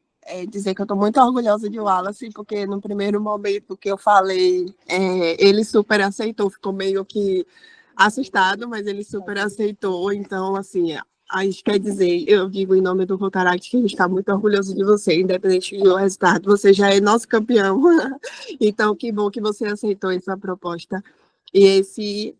[SPEAKER 10] dizer que eu estou muito orgulhosa de Wallace, porque no primeiro momento que eu falei, ele super aceitou, ficou meio que assustado, mas ele super aceitou. Então, assim, a gente quer dizer, eu digo em nome do Rotaract que a gente está muito orgulhoso de você, independente do resultado, você já é nosso campeão. Então, que bom que você aceitou essa proposta. E esse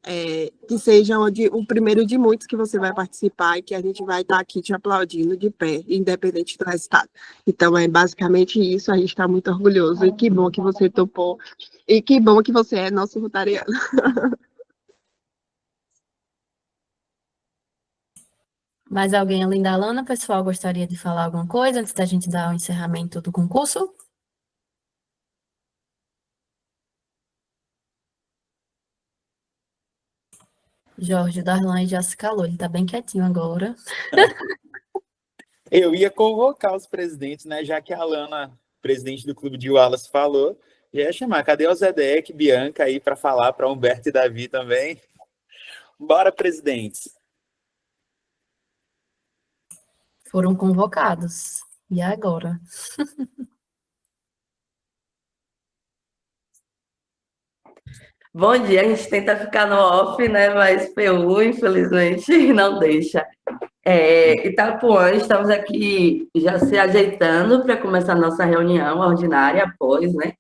[SPEAKER 10] que seja o primeiro de muitos que você vai participar e que a gente vai estar aqui te aplaudindo de pé, independente do resultado. Então, é basicamente isso, a gente está muito orgulhoso. E que bom que você topou. E que bom que você é nosso rotariano.
[SPEAKER 2] Mais alguém além da Alana, pessoal, gostaria de falar alguma coisa antes da gente dar o encerramento do concurso? Jorge Darlan já se calou, ele tá bem quietinho agora.
[SPEAKER 1] Eu ia convocar os presidentes, né? Já que a Alana, presidente do Clube de Wallace, falou, já ia chamar. Cadê o Zedek, Bianca aí para falar, para Humberto e Davi também? Bora, presidentes.
[SPEAKER 2] Foram convocados. E agora?
[SPEAKER 11] Bom dia, a gente tenta ficar no off, né? Mas PU, infelizmente, não deixa. Itapuã, estamos aqui já se ajeitando para começar a nossa reunião ordinária após, né,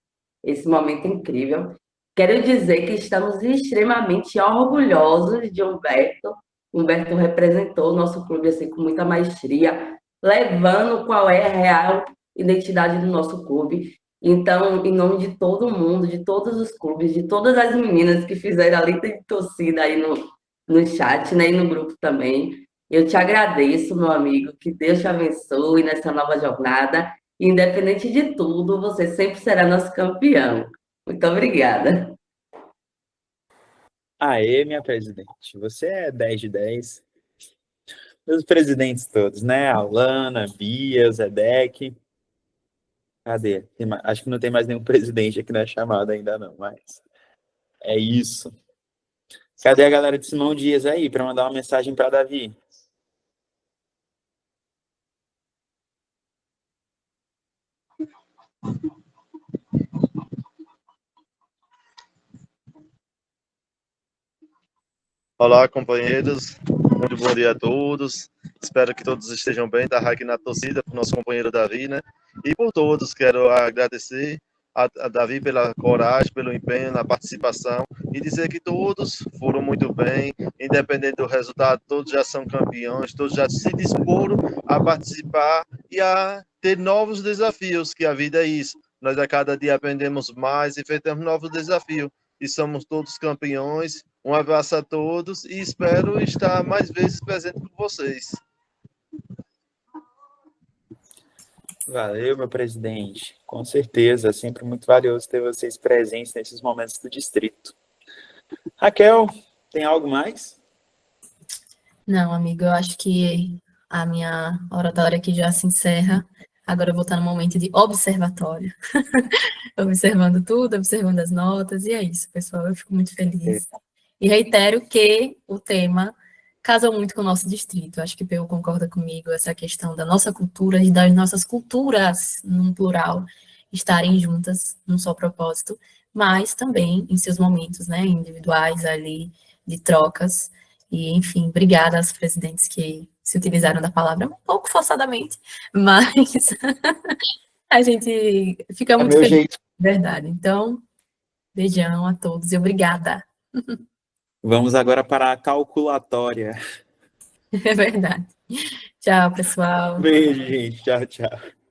[SPEAKER 11] esse momento incrível. Quero dizer que estamos extremamente orgulhosos de Humberto. Humberto representou o nosso clube assim, com muita maestria, levando qual é a real identidade do nosso clube. Então, em nome de todo mundo, de todos os clubes, de todas as meninas que fizeram a lista de torcida aí no chat, né, e no grupo também, eu te agradeço, meu amigo, que Deus te abençoe nessa nova jornada. E, independente de tudo, você sempre será nosso campeão. Muito obrigada.
[SPEAKER 1] Aê, minha presidente, você é 10 de 10. Os presidentes todos, né? Alana, Bia, Zedek. Cadê? Acho que não tem mais nenhum presidente aqui na chamada ainda não, mas é isso. Cadê a galera de Simão Dias aí para mandar uma mensagem para Davi?
[SPEAKER 12] Olá, companheiros. Muito bom dia a todos. Espero que todos estejam bem. Está aqui na torcida para o nosso companheiro Davi, né? E por todos, quero agradecer a Davi pela coragem, pelo empenho na participação e dizer que todos foram muito bem, independente do resultado, todos já são campeões, todos já se disporam a participar e a ter novos desafios, que a vida é isso. Nós a cada dia aprendemos mais e enfrentamos novos desafios. E somos todos campeões. Um abraço a todos e espero estar mais vezes presente com vocês.
[SPEAKER 1] Valeu, meu presidente. Com certeza, é sempre muito valioso ter vocês presentes nesses momentos do distrito. Raquel, tem algo mais?
[SPEAKER 2] Não, amigo, eu acho que a minha oratória aqui já se encerra. Agora eu vou estar no momento de observatório. Observando tudo, observando as notas, e é isso, pessoal. Eu fico muito feliz. E reitero que o tema casou muito com o nosso distrito. Acho que o Peu concorda comigo, essa questão da nossa cultura e das nossas culturas, num plural, estarem juntas num só propósito, mas também em seus momentos, né, individuais ali, de trocas. E, enfim, obrigada aos presidentes que se utilizaram da palavra um pouco forçadamente, mas a gente fica muito feliz,
[SPEAKER 1] jeito.
[SPEAKER 2] verdade. Então, beijão a todos e obrigada.
[SPEAKER 1] Vamos agora para a calculatória.
[SPEAKER 2] É verdade. Tchau, pessoal.
[SPEAKER 1] Beijo, gente. Tchau, tchau.